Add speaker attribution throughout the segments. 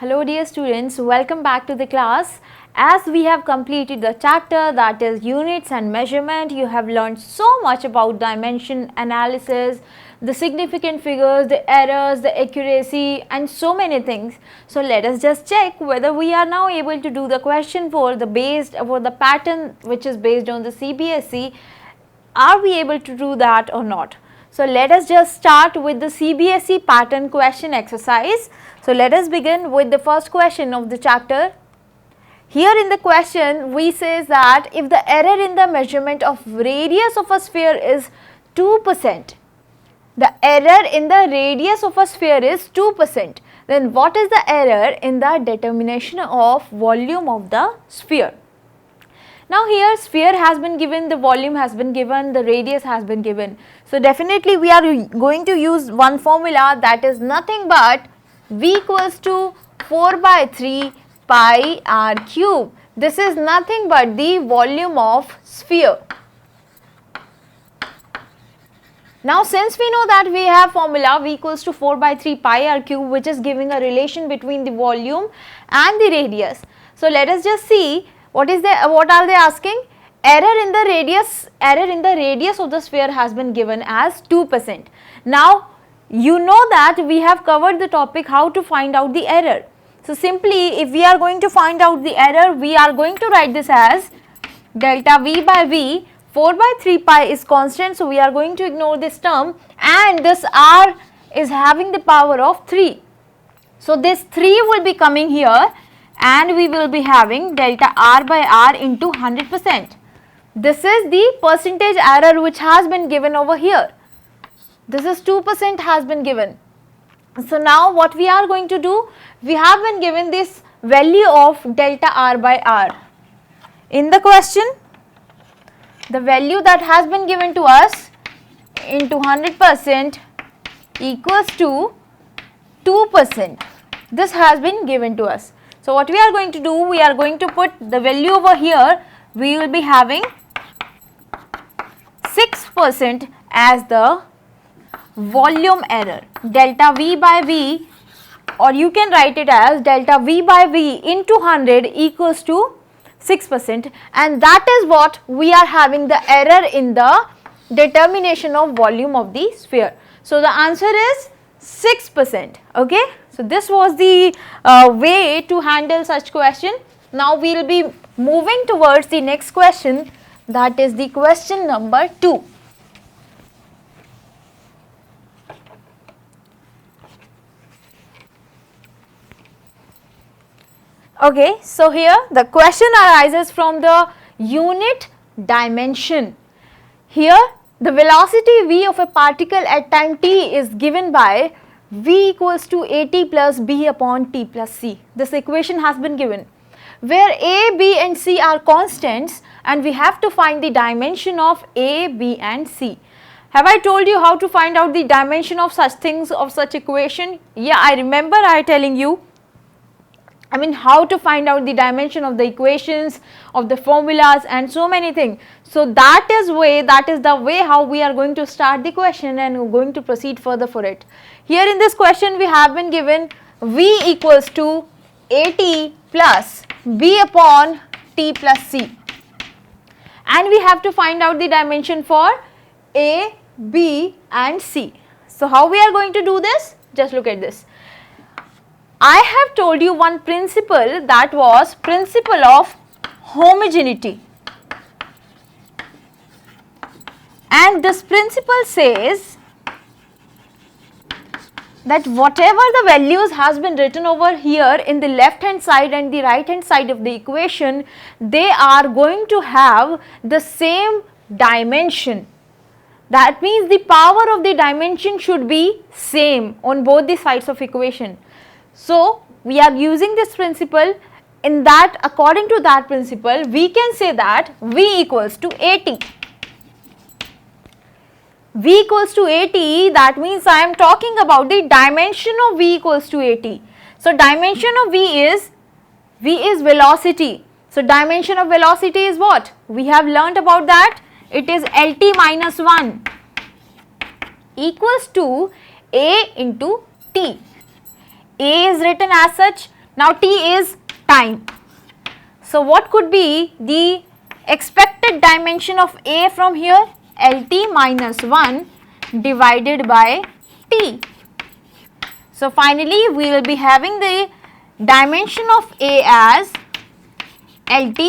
Speaker 1: Hello dear students, welcome back to the class. As we have completed the chapter that is units and measurement, you have learned so much about dimension analysis, the significant figures, the errors, the accuracy and so many things. So let us just check whether we are now able to do the question for the pattern which is based on the CBSE. Are we able to do that or not? So let us just start with the CBSE pattern question exercise. So let us begin with the first question of the chapter. Here in the question we say that if the error in the measurement of radius of a sphere is 2%, the error in the radius of a sphere is 2%, then what is the error in the determination of volume of the sphere? Now here sphere has been given, the volume has been given, the radius has been given. So definitely we are going to use one formula, that is nothing but V equals to 4 by 3 pi r cube. This is nothing but the volume of sphere. Now since we know that we have formula V equals to 4 by 3 pi r cube, which is giving a relation between the volume and the radius. So let us just see what are they asking? Error in the radius of the sphere has been given as 2%. Now you know that we have covered the topic how to find out the error. So simply if we are going to find out the error, we are going to write this as delta V by V. 4 by 3 pi is constant, so we are going to ignore this term, and this r is having the power of 3. So this 3 will be coming here and we will be having delta r by r into 100%. This is the percentage error which has been given over here. This is 2% has been given. So now what we are going to do, we have been given this value of delta r by r. In the question, the value that has been given to us into 100% equals to 2%. This has been given to us. So what we are going to do, we are going to put the value over here. We will be having 6% as the volume error, delta V by V, or you can write it as delta V by V into 100 equals to 6%, and that is what we are having the error in the determination of volume of the sphere. So the answer is 6%. Okay, so this was the way to handle such question. Now we will be moving towards the next question, that is the question number 2. Okay, so here the question arises from the unit dimension. Here the velocity v of a particle at time t is given by v equals to at plus b upon t plus c. This equation has been given where a, b and c are constants, and we have to find the dimension of a, b and c. Have I told you how to find out the dimension of such things, of such equation? Yeah, I remember I telling you, how to find out the dimension of the equations, of the formulas and so many things. So that is the way how we are going to start the question and we are going to proceed further for it. Here in this question we have been given v equals to at plus b upon t plus c, and we have to find out the dimension for a, b and c. So how we are going to do this? Just look at this. I have told you one principle, that was principle of homogeneity, and this principle says that whatever the values has been written over here in the left hand side and the right hand side of the equation, they are going to have the same dimension. That means the power of the dimension should be same on both the sides of equation. So we are using this principle. In that, according to that principle, we can say that v equals to at. V equals to at, that means I am talking about the dimension of v equals to at. So dimension of v is velocity. So dimension of velocity is what? We have learnt about that. It is Lt minus 1 equals to a into t. A is written as such, Now T is time. So what could be the expected dimension of A from here? LT minus 1 divided by T. So finally we will be having the dimension of A as LT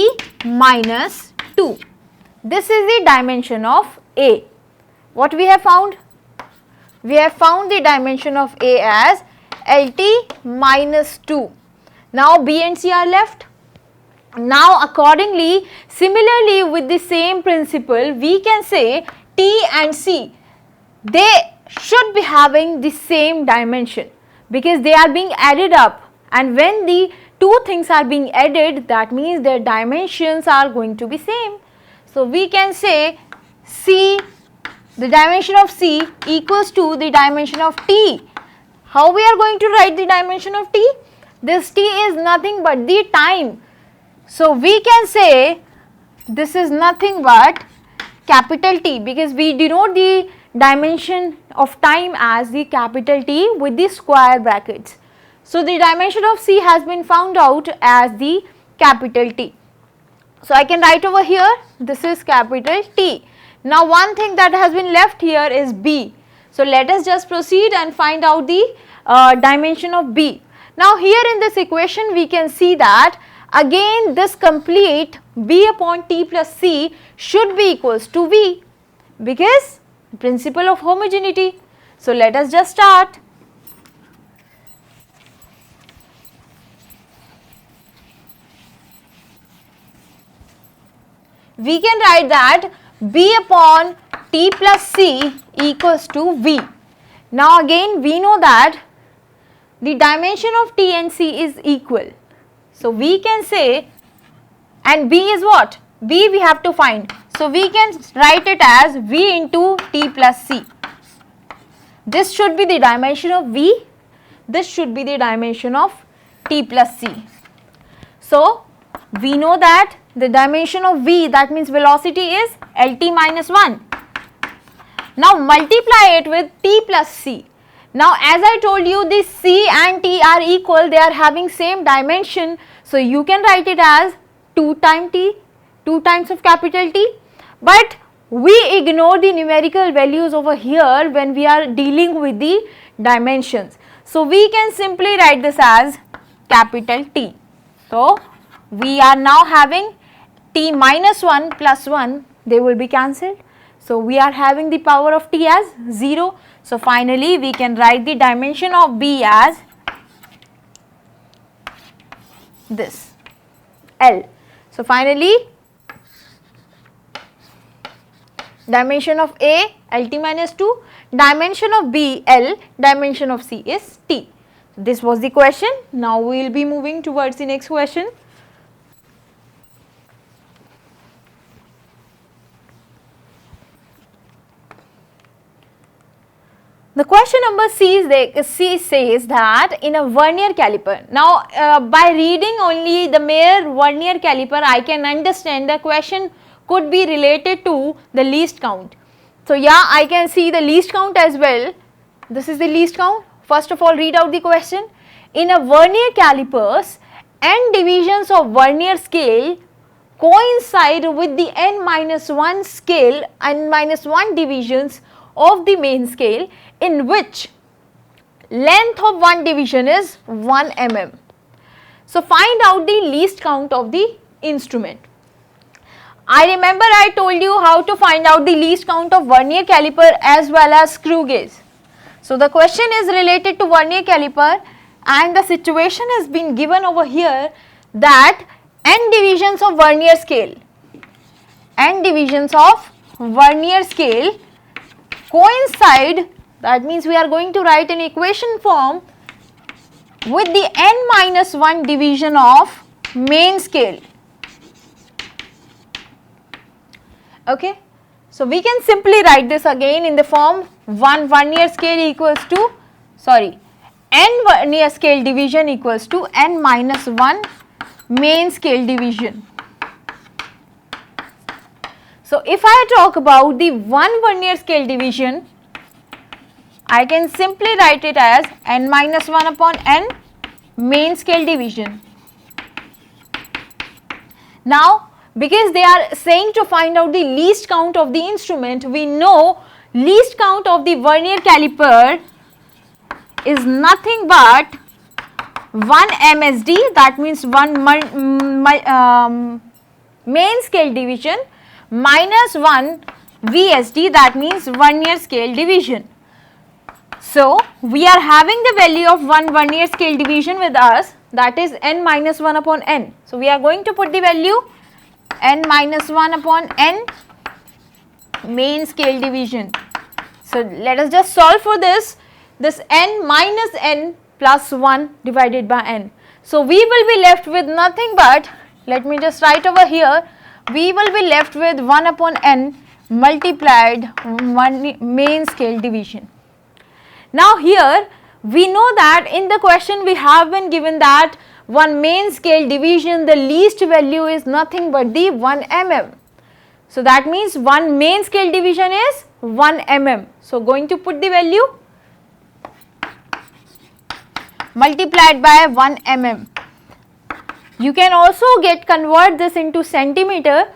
Speaker 1: minus 2. This is the dimension of A. What we have found? We have found the dimension of A as LT minus 2. Now B and C are left. Now accordingly, similarly with the same principle, we can say T and C, they should be having the same dimension because they are being added up, and when the two things are being added, that means their dimensions are going to be same. So we can say C, the dimension of C equals to the dimension of T. How we are going to write the dimension of T? This T is nothing but the time. So we can say this is nothing but capital T, because we denote the dimension of time as the capital T with the square brackets. So the dimension of C has been found out as the capital T. So I can write over here, this is capital T. Now one thing that has been left here is B. So let us just proceed and find out the dimension of B. Now here in this equation we can see that again this complete B upon T plus C should be equals to V, because principle of homogeneity. So let us just start. We can write that B upon T plus C equals to V. Now again we know that the dimension of T and C is equal. So we can say, and B is what? B we have to find. So we can write it as V into T plus C. This should be the dimension of V. This should be the dimension of T plus C. So we know that the dimension of V, that means velocity, is LT minus 1. Now multiply it with T plus C. Now as I told you, this C and T are equal, they are having same dimension. So you can write it as 2 times T, 2 times of capital T. But we ignore the numerical values over here when we are dealing with the dimensions. So we can simply write this as capital T. So we are now having T minus 1 plus 1, they will be cancelled. So we are having the power of T as 0. So finally we can write the dimension of B as this, L. So finally dimension of A, LT minus 2, dimension of B, L, dimension of C is T. This was the question. Now we will be moving towards the next question. The question number C says that in a vernier caliper. Now by reading only the mere vernier caliper, I can understand the question could be related to the least count. So yeah, I can see the least count as well. This is the least count. First of all, read out the question. In a vernier calipers, n divisions of vernier scale coincide with the n minus 1 scale, n minus 1 divisions of the main scale, in which length of one division is 1 mm. So find out the least count of the instrument. I remember I told you how to find out the least count of vernier caliper as well as screw gauge. So the question is related to vernier caliper, and the situation has been given over here that n divisions of vernier scale, n divisions of vernier scale coincide, that means we are going to write an equation form, with the n minus 1 division of main scale. Okay, so we can simply write this again in the form 1 vernier scale equals to, n vernier scale division equals to n minus 1 main scale division. So if I talk about the 1 vernier scale division, I can simply write it as n minus 1 upon n main scale division. Now, because they are saying to find out the least count of the instrument, we know least count of the vernier caliper is nothing but 1 MSD, that means 1 main scale division, minus 1 VSD, that means vernier scale division. So, we are having the value of 1 vernier scale division with us, that is n minus 1 upon n. So, we are going to put the value n minus 1 upon n main scale division. So, let us just solve for this n minus n plus 1 divided by n. So, we will be left with nothing but, let me just write over here, we will be left with 1 upon n multiplied 1 main scale division. Now, here we know that in the question we have been given that 1 main scale division, the least value is nothing but the 1 mm. So, that means 1 main scale division is 1 mm. So, going to put the value multiplied by 1 mm. You can also convert this into centimeter.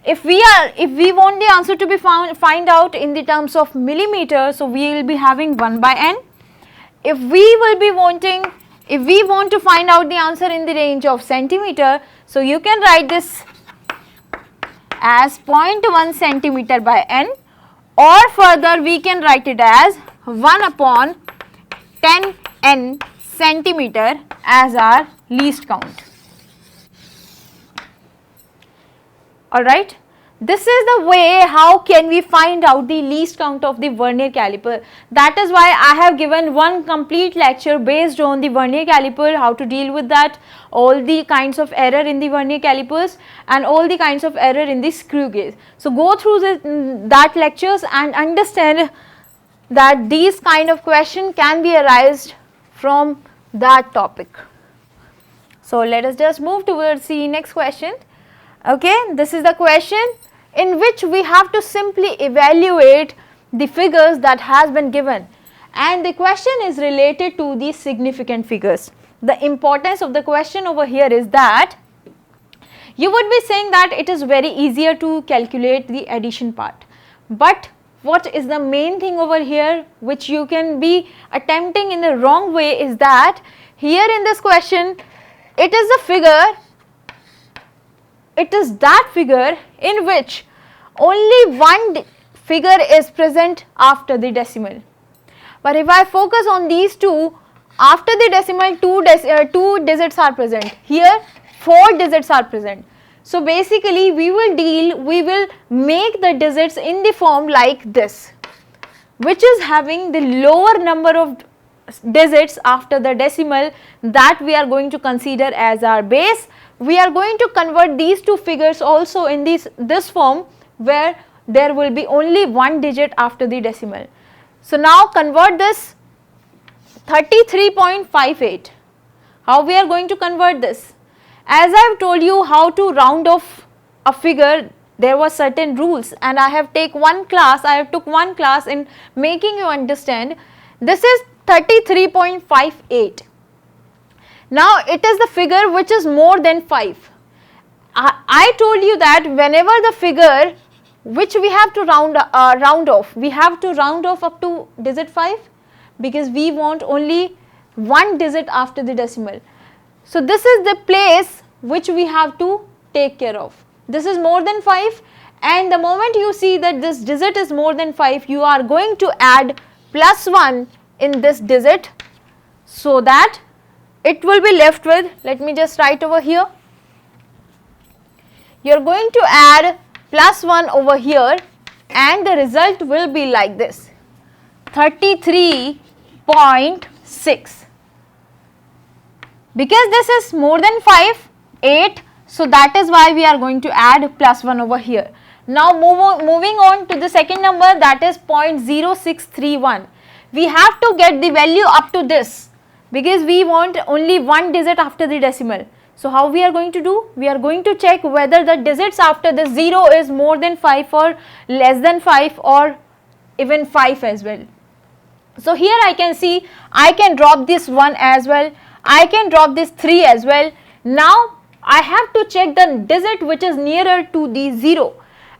Speaker 1: If we want the answer to be find out in the terms of millimeter, so we will be having 1 by n. If we want to find out the answer in the range of centimeter, so you can write this as 0.1 centimeter by n, or further we can write it as 1 upon 10 n centimeter as our least count. Alright, this is the way how can we find out the least count of the vernier caliper. That is why I have given one complete lecture based on the vernier caliper, how to deal with that, all the kinds of error in the vernier calipers and all the kinds of error in the screw gauge. So, go through that lectures and understand that these kind of question can be arised from that topic. So, let us just move towards the next question. Okay, this is the question in which we have to simply evaluate the figures that has been given, and the question is related to the significant figures. The importance of the question over here is that you would be saying that it is very easier to calculate the addition part, but what is the main thing over here which you can be attempting in the wrong way is that here in this question it is a figure, it is that figure in which only one figure is present after the decimal. But if I focus on these two, after the decimal two digits are present, here 4 digits are present. So, basically we will make the digits in the form like this, which is having the lower number of digits after the decimal, that we are going to consider as our base. We are going to convert these two figures also in this form where there will be only one digit after the decimal. So, now convert this 33.58. How we are going to convert this? As I have told you how to round off a figure, there were certain rules, and I have took one class in making you understand. This is 33.58. Now, it is the figure which is more than 5. I told you that whenever the figure which we have to round off, we have to round off up to digit 5, because we want only one digit after the decimal. So, this is the place which we have to take care of. This is more than 5, and the moment you see that this digit is more than 5, you are going to add plus 1 in this digit, so that it will be left with, let me just write over here, you are going to add plus 1 over here, and the result will be like this, 33.6. Because this is more than 5, 8, so that is why we are going to add plus 1 over here. Now, moving on to the second number, that is 0.0631. We have to get the value up to this, because we want only one digit after the decimal. So, how we are going to do? We are going to check whether the digits after the 0 is more than 5 or less than 5 or even 5 as well. So, here I can see I can drop this 1 as well. I can drop this 3 as well. Now I have to check the digit which is nearer to the 0,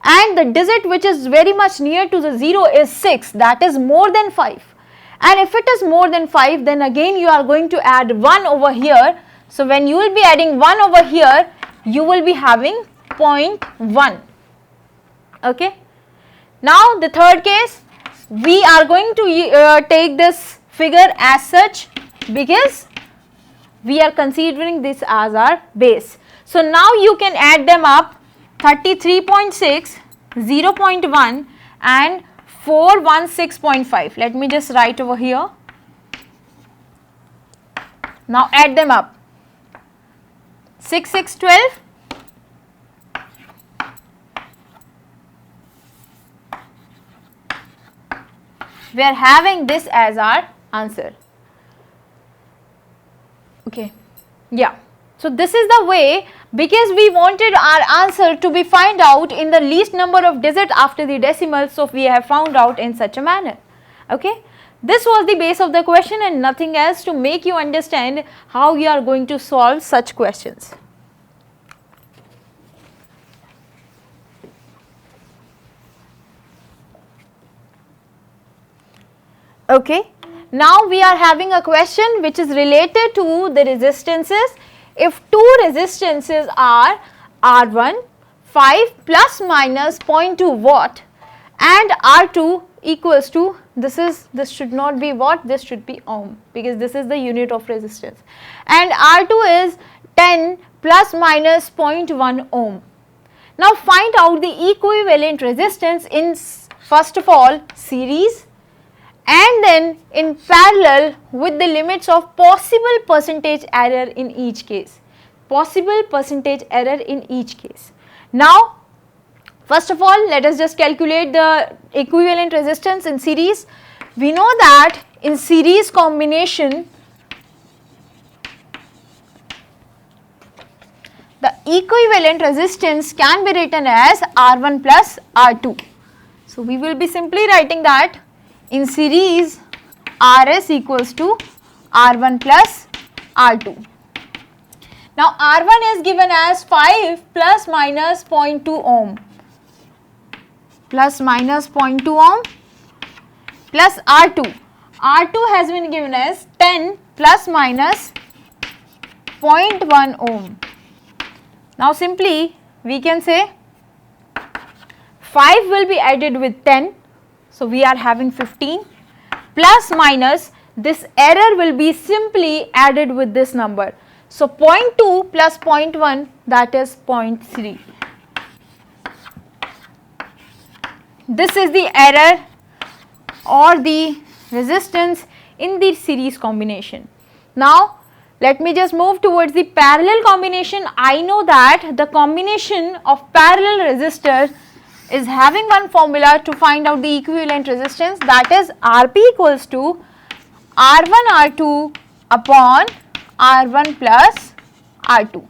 Speaker 1: and the digit which is very much near to the 0 is 6, that is more than 5. And if it is more than 5, then again you are going to add 1 over here. So when you will be adding 1 over here, you will be having 0.1. Okay. Now the third case, we are going to take this figure as such because we are considering this as our base. So now you can add them up, 33.6, 0.1 and 416.5. Let me just write over here. Now add them up. 6, 6, 12. We are having this as our answer. Okay. Yeah. So this is the way, because we wanted our answer to be find out in the least number of digits after the decimal, so we have found out in such a manner. Okay. This was the base of the question and nothing else, to make you understand how you are going to solve such questions. Okay. Now we are having a question which is related to the resistances. If two resistances are R1 5 plus minus 0.2 watt and R2 equals to, this should not be watt, this should be ohm, because this is the unit of resistance, and R2 is 10 plus minus 0.1 ohm. Now find out the equivalent resistance in first of all series and then in parallel with the limits of possible percentage error in each case. Possible percentage error in each case. Now, first of all, let us just calculate the equivalent resistance in series. We know that in series combination, the equivalent resistance can be written as R1 plus R2. So we will be simply writing that in series Rs equals to R1 plus R2. Now R1 is given as 5 plus minus 0.2 ohm, plus minus 0.2 ohm plus R2. R2 has been given as 10 plus minus 0.1 ohm. Now simply we can say 5 will be added with 10. So we are having 15 plus minus this error will be simply added with this number. So 0.2 plus 0.1, that is 0.3. This is the error or the resistance in the series combination. Now let me just move towards the parallel combination. I know that the combination of parallel resistors is having one formula to find out the equivalent resistance, that is Rp equals to R1 R2 upon R1 plus R2.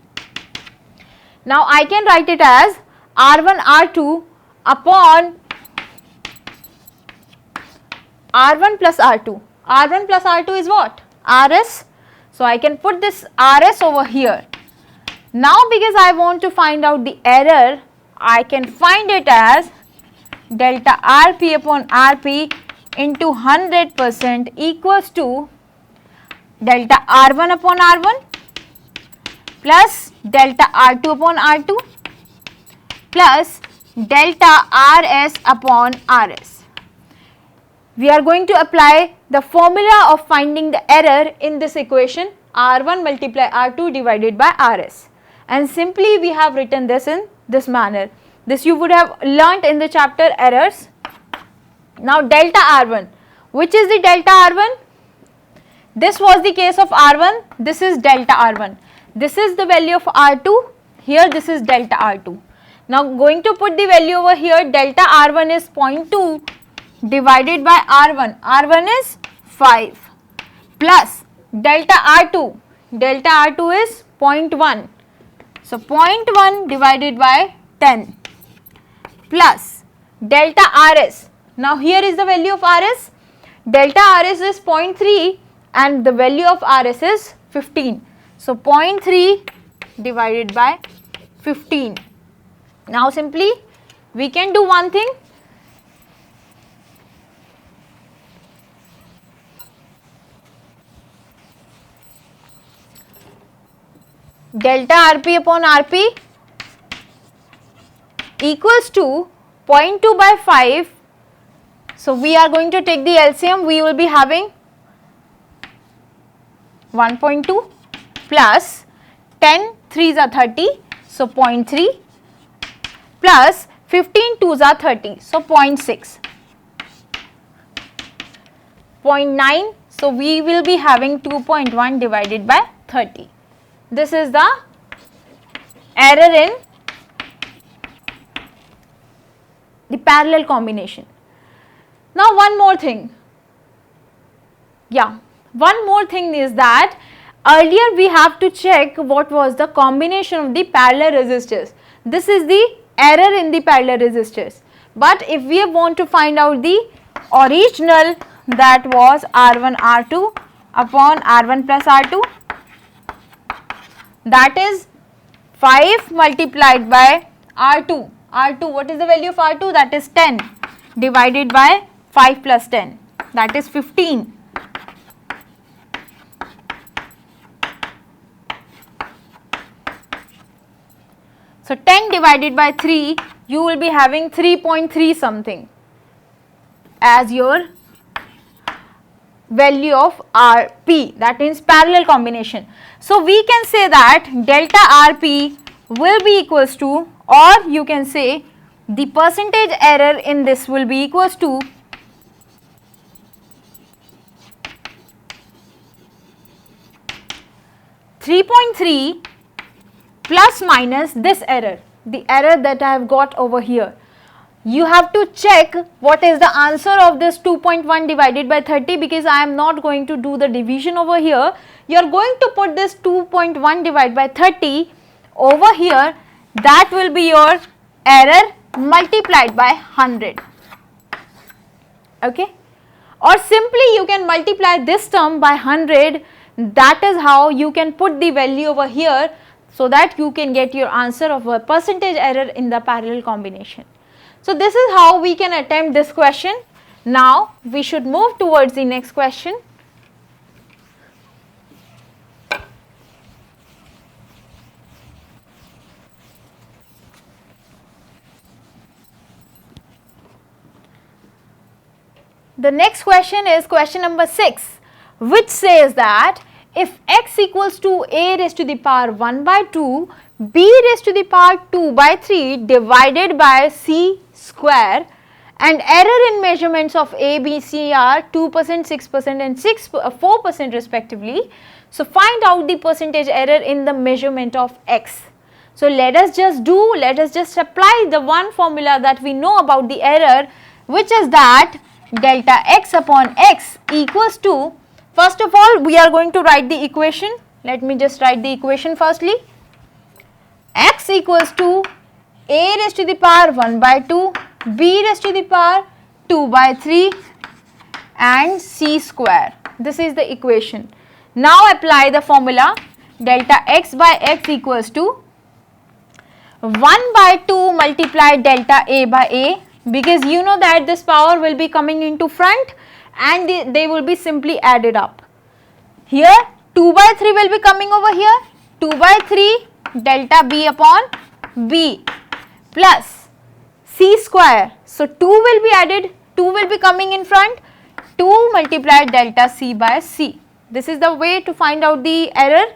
Speaker 1: Now I can write it as R1 R2 upon R1 plus R2. R1 plus R2 is what? Rs. So I can put this Rs over here. Now because I want to find out the error, I can find it as delta Rp upon Rp into 100% equals to delta R1 upon R1 plus delta R2 upon R2 plus delta Rs upon Rs. We are going to apply the formula of finding the error in this equation, R1 multiply R2 divided by Rs, and simply we have written this in this manner. This you would have learnt in the chapter errors. Now delta R1, which is the delta R1? This was the case of R1, this is delta R1. This is the value of R2, here this is delta R2. Now going to put the value over here, delta R1 is 0.2 divided by R1, R1 is 5 plus delta R2, delta R2 is 0.1. So 0.1 divided by 10 plus delta Rs. Now here is the value of Rs. Delta Rs is 0.3 and the value of Rs is 15. So 0.3 divided by 15. Now simply we can do one thing. Delta Rp upon Rp equals to 0.2 by 5. So we are going to take the LCM. We will be having 1.2 plus 10 3s are 30, so 0.3 plus 15 2s are 30, so 0.6, 0.9. So we will be having 2.1 divided by 30. This is the error in the parallel combination. Now one more thing. One more thing is that earlier we have to check what was the combination of the parallel resistors. This is the error in the parallel resistors. But if we want to find out the original, that was R1 R2 upon R1 plus R2, that is 5 multiplied by R2. R2, what is the value of R2? That is 10 divided by 5 plus 10, that is 15. So 10 divided by 3, you will be having 3.3 something as your value of Rp, that means parallel combination. So we can say that delta Rp will be equals to, or you can say the percentage error in this will be equals to (3.3) plus minus this error, the error that I have got over here. You have to check what is the answer of this 2.1 divided by 30, because I am not going to do the division over here. You are going to put this 2.1 divided by 30 over here, that will be your error multiplied by 100. Okay, or simply you can multiply this term by 100. That is how you can put the value over here, so that you can get your answer of a percentage error in the parallel combination. So this is how we can attempt this question. Now we should move towards the next question. The next question is question number 6, which says that if x equals to a raised to the power 1 by 2, b raised to the power 2 by 3 divided by c square, and error in measurements of a, b, c are 2%, 6% and 4% respectively. So find out the percentage error in the measurement of x. So let us just apply the one formula that we know about the error, which is that delta x upon x equals to, first of all we are going to write the equation. Let me just write the equation firstly. X equals to a raised to the power 1 by 2, b raised to the power 2 by 3 and c square. This is the equation. Now apply the formula. Delta x by x equals to 1 by 2 multiplied delta a by a, because you know that this power will be coming into front and they will be simply added up. Here 2 by 3 will be coming over here, 2 by 3 delta b upon b plus c square. So 2 will be added, 2 will be coming in front, 2 multiplied delta c by c. This is the way to find out the error.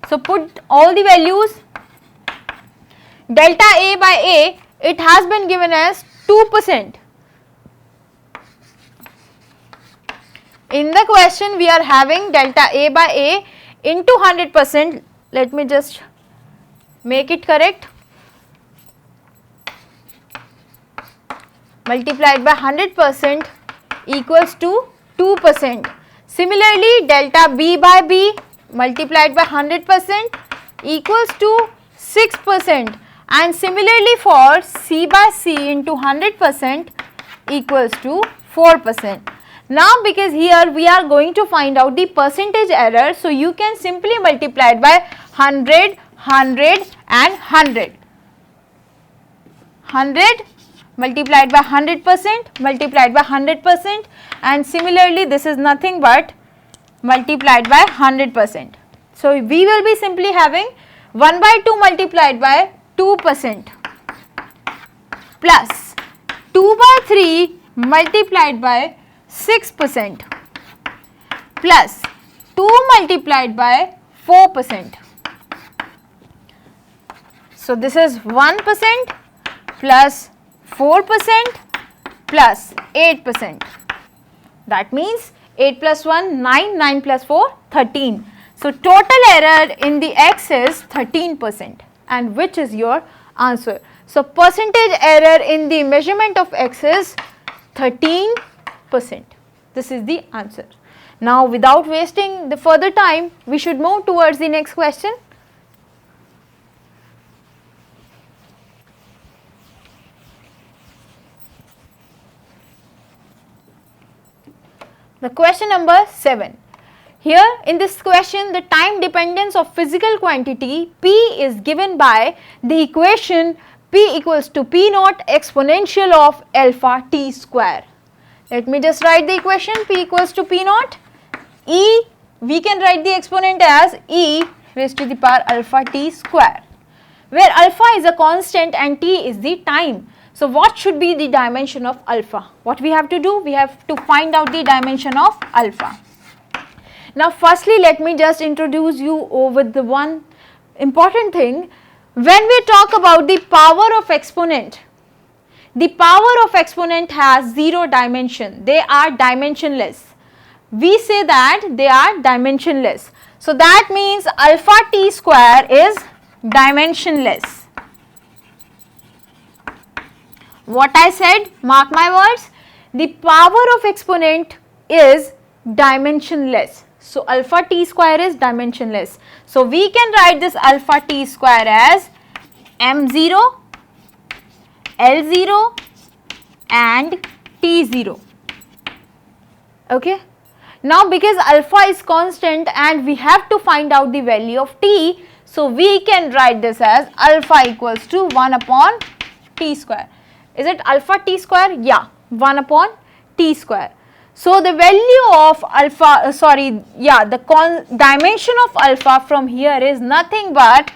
Speaker 1: So put all the values. Delta a by a, it has been given as 2%. In the question we are having delta a by a into 100%. Let me just make it correct. Multiplied by 100% equals to 2%. Similarly, delta b by b multiplied by 100% equals to 6%, and similarly for c by c into 100% equals to 4%. Now because here we are going to find out the percentage error, so you can simply multiply it by 100, 100 and 100. 100 multiplied by 100%, multiplied by 100%, and similarly this is nothing but multiplied by 100%. So we will be simply having 1 by 2 multiplied by 2% plus 2 by 3 multiplied by 6% plus 2 multiplied by 4%. So this is 1% plus 4% plus 8%. That means 8 plus 1, 9, 9 plus 4, 13. So total error in the x is 13%, and which is your answer. So percentage error in the measurement of x is 13%. This is the answer. Now without wasting the further time, we should move towards the next question. The question number 7. Here in this question, the time dependence of physical quantity P is given by the equation P equals to P naught exponential of alpha t square. Let me just write the equation. P equals to P naught. E, we can write the exponent as e raised to the power alpha t square, where alpha is a constant and t is the time. So what should be the dimension of alpha? What we have to do? We have to find out the dimension of alpha. Now firstly, let me just introduce you with the one important thing. When we talk about the power of exponent, the power of exponent has 0 dimension. They are dimensionless. We say that they are dimensionless. So that means alpha t square is dimensionless. What I said, mark my words, the power of exponent is dimensionless. So alpha t square is dimensionless. So we can write this alpha t square as m0, L0 and T0. Okay. Now because alpha is constant and we have to find out the value of t, so we can write this as alpha equals to 1 upon t square. Is it alpha t square? Yeah, 1 upon t square. So the value of alpha, the dimension of alpha from here is nothing but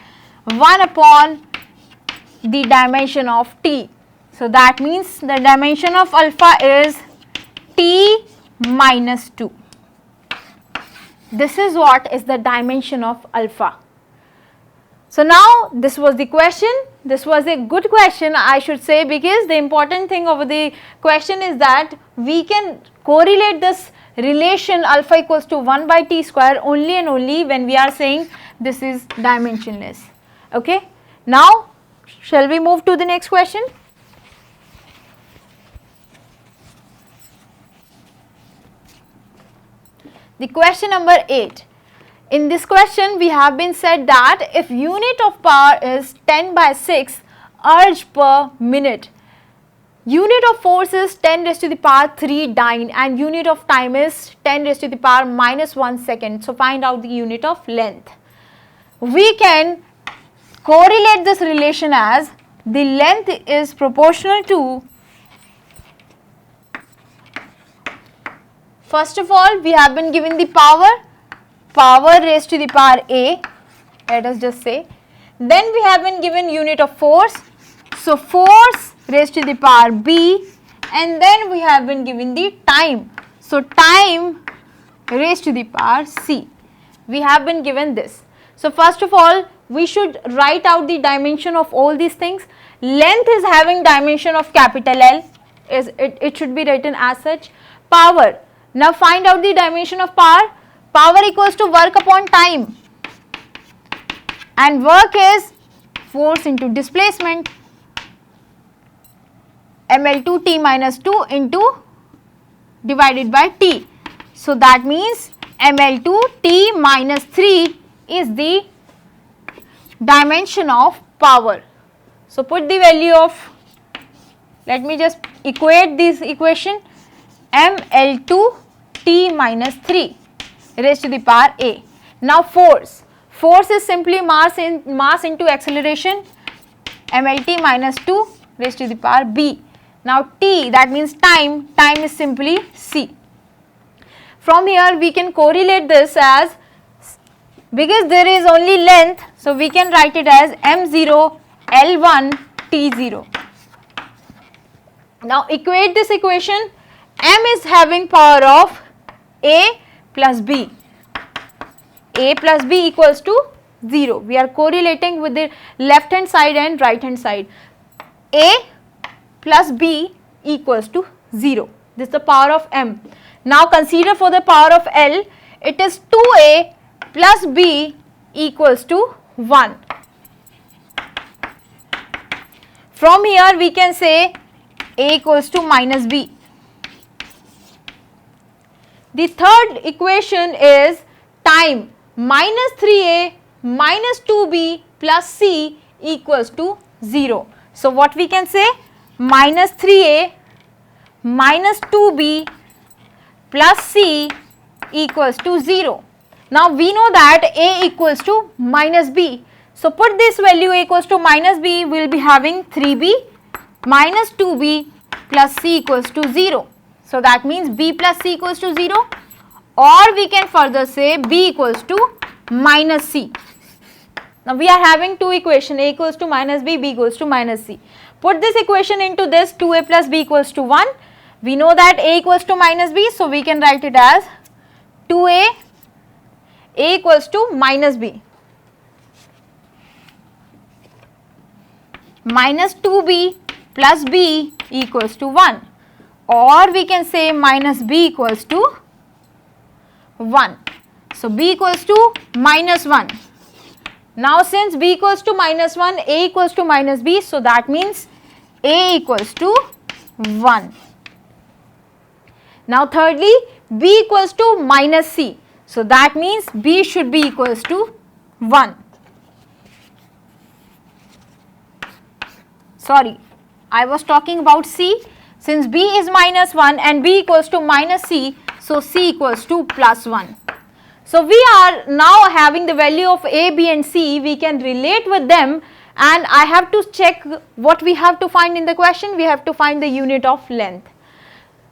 Speaker 1: 1 upon the dimension of t. So that means the dimension of alpha is t minus 2. This is what is the dimension of alpha. So now this was the question. This was a good question, I should say, because the important thing of the question is that we can correlate this relation alpha equals to 1 by t square only and only when we are saying this is dimensionless. Okay. Now shall we move to the next question? The question number 8. In this question we have been said that if unit of power is 10 by 6 urge per minute, unit of force is 10 raised to the power 3 dyne and unit of time is 10 raised to the power minus 1 second. So find out the unit of length. We can correlate this relation as the length is proportional to, first of all we have been given the power raised to the power a, let us just say. Then we have been given unit of force, so force raised to the power b, and then we have been given the time, so time raised to the power c. We have been given this. So first of all we should write out the dimension of all these things. Length is having dimension of capital L, it should be written as such. Power, now find out the dimension of power. Power equals to work upon time, and work is force into displacement, ml2 t minus 2 into divided by t. So that means ml2 t minus 3 is the dimension of power. So put the value of, let me just equate this equation, ml2 t minus 3 raised to the power a. Now force. Force is simply mass into acceleration, mlt minus 2 raised to the power b. Now t, that means time is simply c. From here we can correlate this as, because there is only length, so we can write it as m0 L1 T0. Now equate this equation. M is having power of A plus B. A plus B equals to 0. We are correlating with the left hand side and right hand side. A plus B equals to 0. This is the power of M. Now consider for the power of L, it is 2A plus B equals to 1. From here we can say A equals to minus B. The third equation is time minus 3A minus 2B plus C equals to 0. So what we can say, minus 3A minus 2B plus C equals to 0. Now we know that A equals to minus B. So put this value A equals to minus B, we will be having 3B minus 2B plus C equals to 0. So that means B plus C equals to 0, or we can further say B equals to minus C. Now we are having two equations, A equals to minus B, B equals to minus C. Put this equation into this, 2A plus B equals to 1. We know that A equals to minus B, so we can write it as 2A, A equals to minus B, minus 2B plus B equals to 1, or we can say minus B equals to 1. So B equals to minus 1. Now since B equals to minus 1, A equals to minus B, so that means A equals to 1. Now thirdly, B equals to minus C, so that means B should be equals to 1. Sorry, I was talking about C. Since B is minus 1 and B equals to minus C, so C equals to plus 1. So we are now having the value of A, B and C, we can relate with them, and I have to check what we have to find in the question. We have to find the unit of length.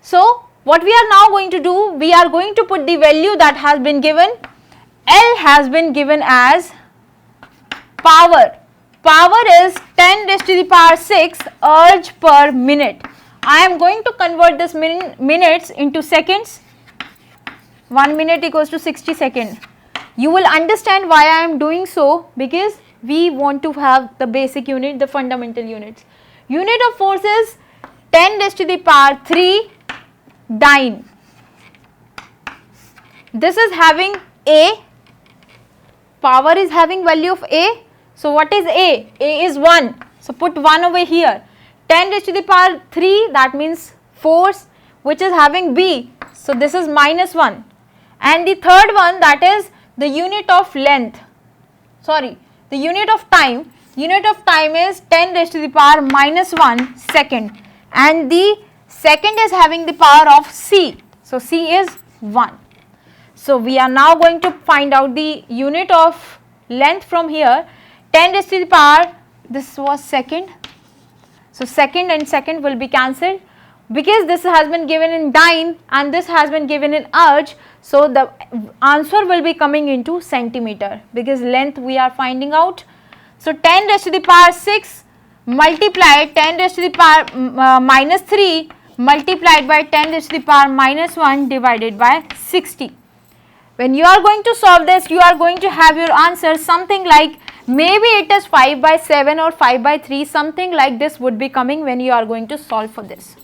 Speaker 1: So what we are now going to do, we are going to put the value that has been given. L has been given as power. Power is 10 raised to the power 6 erg per minute. I am going to convert this minutes into seconds. 1 minute equals to 60 seconds. You will understand why I am doing so, because we want to have the basic unit, the fundamental units. Unit of force is 10 raised to the power 3 dyne. This is having A, power is having value of A. So what is A? A is 1. So put 1 over here. 10 raised to the power 3, that means force, which is having B. So this is minus 1. And the third one, that is the unit of length. Sorry, the unit of time. Unit of time is 10 raised to the power minus 1 second. And the second is having the power of C. So C is 1. So we are now going to find out the unit of length from here. 10 raised to the power, this was second. So second and second will be cancelled, because this has been given in dyne and this has been given in erg. So the answer will be coming into centimeter, because length we are finding out. So 10 raised to the power 6 multiplied 10 raised to the power minus 3 multiplied by 10 raised to the power minus 1 divided by 60. When you are going to solve this, you are going to have your answer something like, maybe it is 5 by 7 or 5 by 3, something like this would be coming when you are going to solve for this.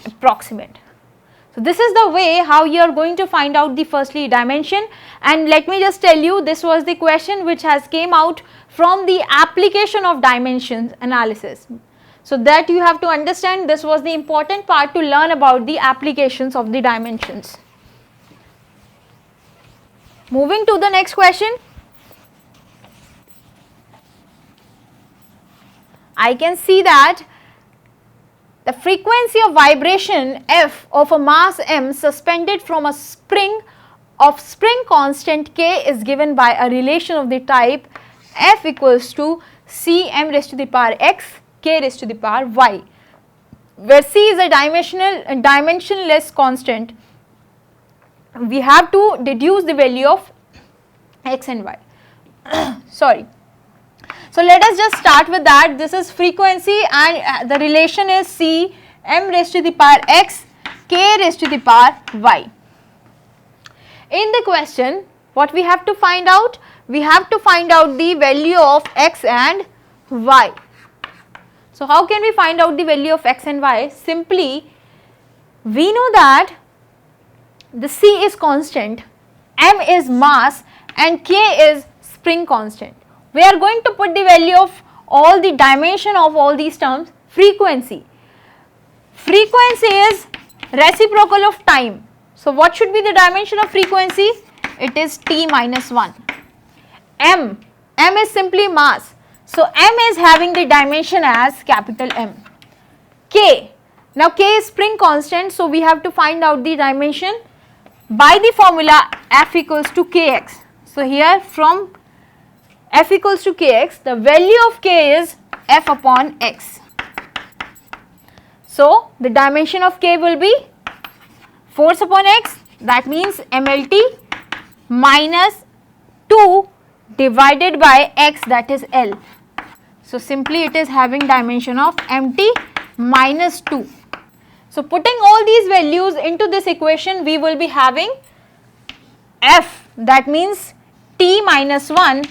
Speaker 1: Approximate. So this is the way how you are going to find out the firstly dimension. And let me just tell you, this was the question which has came out from the application of dimensions analysis. So that you have to understand, this was the important part to learn about the applications of the dimensions. Moving to the next question. I can see that the frequency of vibration f of a mass m suspended from a spring of spring constant k is given by a relation of the type f equals to c m raised to the power x k raised to the power y, where c is a dimensionless constant. We have to deduce the value of x and y. Sorry. So let us just start with that. This is frequency and the relation is c m raised to the power x k raised to the power y. In the question, what we have to find out? We have to find out the value of x and y. So how can we find out the value of x and y? Simply, we know that the c is constant, m is mass and k is spring constant. We are going to put the value of all the dimension of all these terms. Frequency. Frequency is reciprocal of time. So what should be the dimension of frequency? It is t minus 1. M is simply mass. So m is having the dimension as capital M. K. Now k is spring constant, so we have to find out the dimension by the formula F equals to kx. So here from F equals to kx, the value of k is F upon x. So the dimension of k will be force upon x, that means MLT minus 2 divided by x, that is L. So simply it is having dimension of MT minus 2. So putting all these values into this equation, we will be having F, that means T minus 1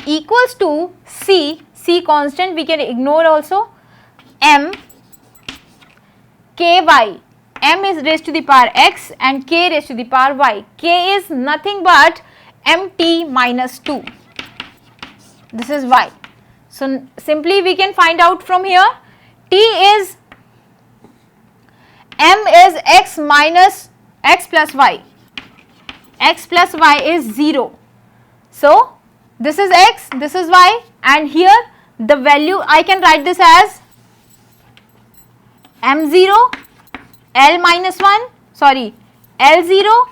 Speaker 1: equals to C constant, we can ignore also, M ky, m is raised to the power x and k raised to the power y. K is nothing but mt minus 2. This is y. So simply we can find out from here, t is m is x minus x plus y. X plus y is 0. So this is x, this is y, and here the value I can write this as m0 L minus 1, sorry, L0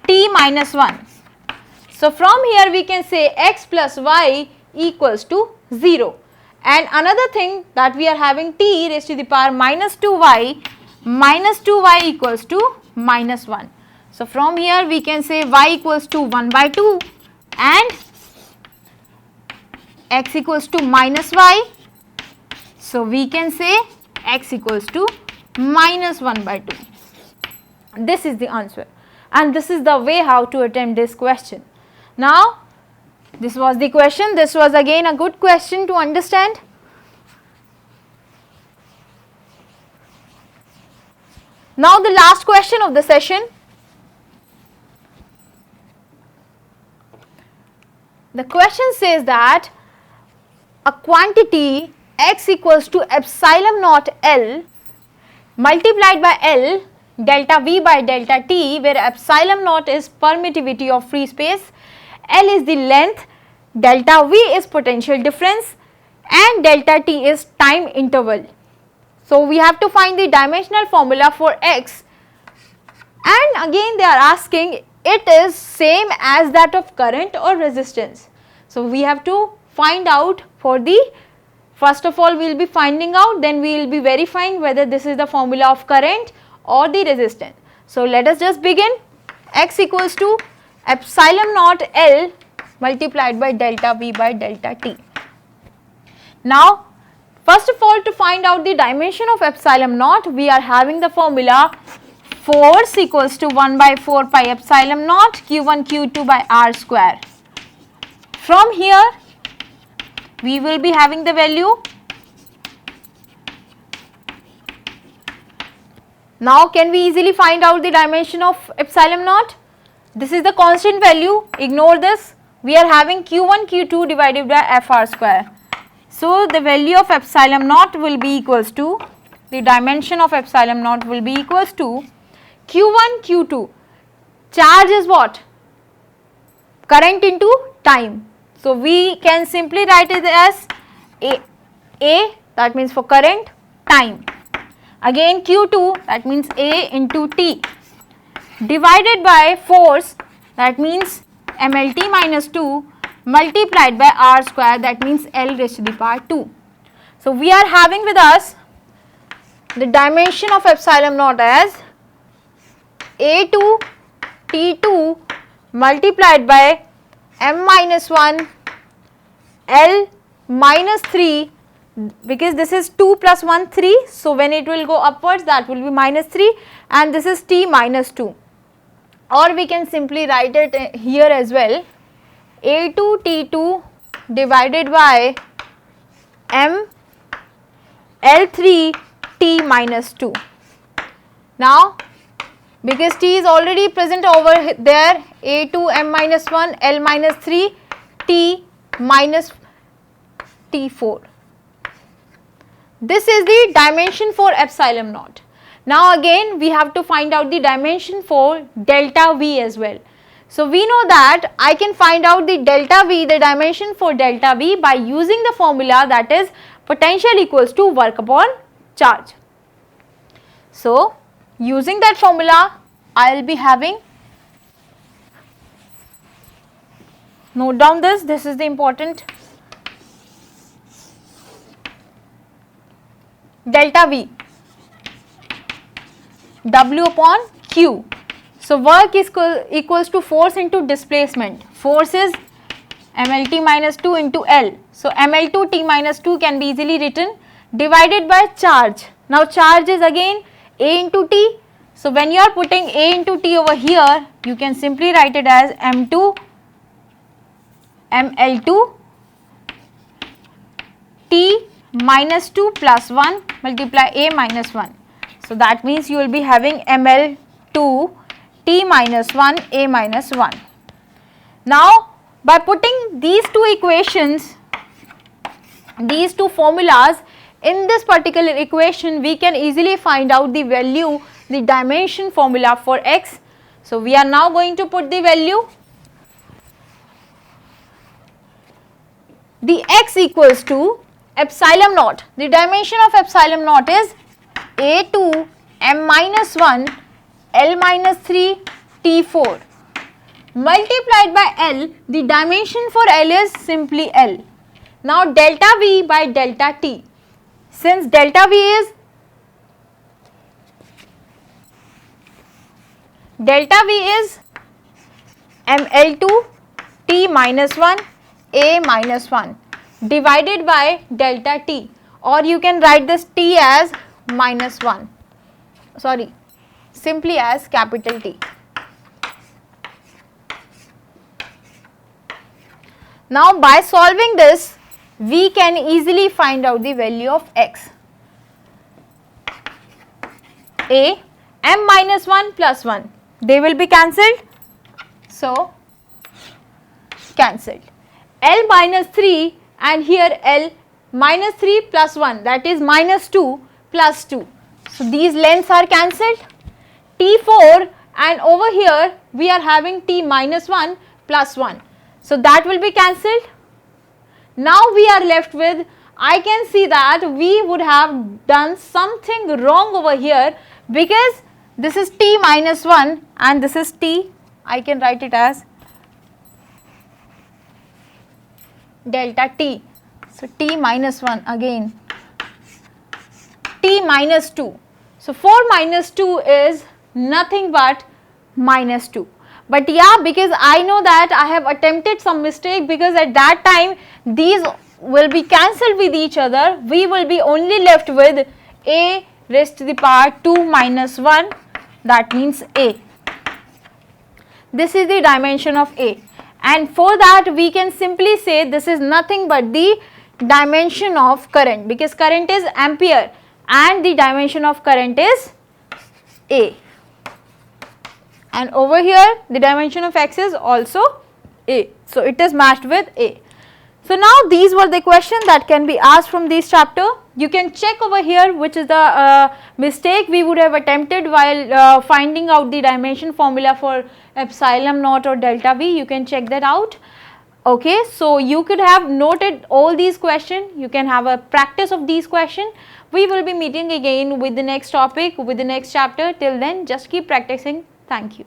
Speaker 1: T minus 1. So from here we can say x plus y equals to 0. And another thing that we are having t raised to the power minus 2y equals to minus 1. So from here we can say y equals to 1 by 2 and x equals to minus y. So we can say x equals to minus 1 by 2. This is the answer, and this is the way how to attempt this question. Now this was the question. This was again a good question to understand. Now the last question of the session. The question says that a quantity x equals to epsilon naught L multiplied by L delta V by delta T, where epsilon naught is permittivity of free space, L is the length, delta V is potential difference and delta T is time interval. So we have to find the dimensional formula for x, and again they are asking it is same as that of current or resistance. So we have to find out for the, first of all we will be finding out, then we will be verifying whether this is the formula of current or the resistance. So let us just begin. X equals to epsilon naught L multiplied by delta V by delta T. Now first of all, to find out the dimension of epsilon naught, we are having the formula force equals to 1 by 4 pi epsilon naught q1 q2 by r square. From here we will be having the value. Now can we easily find out the dimension of epsilon naught? This is the constant value, ignore this. We are having q1 q2 divided by fr square. So the value of epsilon naught will be equals to, the dimension of epsilon naught will be equals to q1 q2. Charge is what? Current into time. So we can simply write it as A, that means for current, time. Again Q2, that means A into T, divided by force, that means MLT minus 2, multiplied by R square, that means L raised to the power 2. So we are having with us the dimension of epsilon naught as A2 T2 multiplied by M minus 1 L minus 3, because this is 2 plus 1 3, so when it will go upwards that will be minus 3, and this is T minus 2, or we can simply write it here as well, A2 T2 divided by M L3 T minus 2. Now because T is already present over there, A2 M minus 1 L minus 3 T minus T4. This is the dimension for epsilon naught. Now again we have to find out the dimension for delta V as well. So we know that I can find out the delta V, the dimension for delta V, by using the formula, that is potential equals to work upon charge. So using that formula I will be having, note down this is the important, delta V, W upon Q. So work is equals to force into displacement. Force is MLT minus 2 into L. So ML2 T minus 2 can be easily written, divided by charge. Now charge is again A into T. So when you are putting A into T over here, you can simply write it as M2 ML2 T minus 2 plus 1 multiply A minus 1. So that means you will be having ML2 T minus 1 A minus 1. Now by putting these two equations, these two formulas in this particular equation, we can easily find out the value, the dimension formula for x. So we are now going to put the value. The x equals to epsilon naught. The dimension of epsilon naught is A2 M minus 1 L minus 3 T4 multiplied by L. The dimension for L is simply L. Now delta V by delta T. Since delta V is ML2 T minus 1 A minus 1 divided by delta T, or you can write this T as minus 1, sorry, simply as capital T. Now by solving this, we can easily find out the value of x. A, M minus 1 plus 1, they will be cancelled, so cancelled. L minus 3 and here L minus 3 plus 1, that is minus 2 plus 2. So these lengths are cancelled. T4 and over here we are having T minus 1 plus 1. So that will be cancelled. Now we are left with, I can see that we would have done something wrong over here, because this is T minus 1 and this is T, I can write it as delta T. So T minus 1 again, T minus 2. So 4 minus 2 is nothing but minus 2. But yeah, because I know that I have attempted some mistake, because at that time these will be cancelled with each other, we will be only left with A raised to the power 2 minus 1, that means A. This is the dimension of A, and for that we can simply say this is nothing but the dimension of current, because current is ampere and the dimension of current is A. And over here the dimension of x is also A. So it is matched with A. So now these were the questions that can be asked from this chapter. You can check over here which is the mistake we would have attempted while finding out the dimension formula for epsilon naught or delta V. You can check that out. Okay, so you could have noted all these questions, you can have a practice of these questions. We will be meeting again with the next topic, with the next chapter. Till then, just keep practicing. Thank you.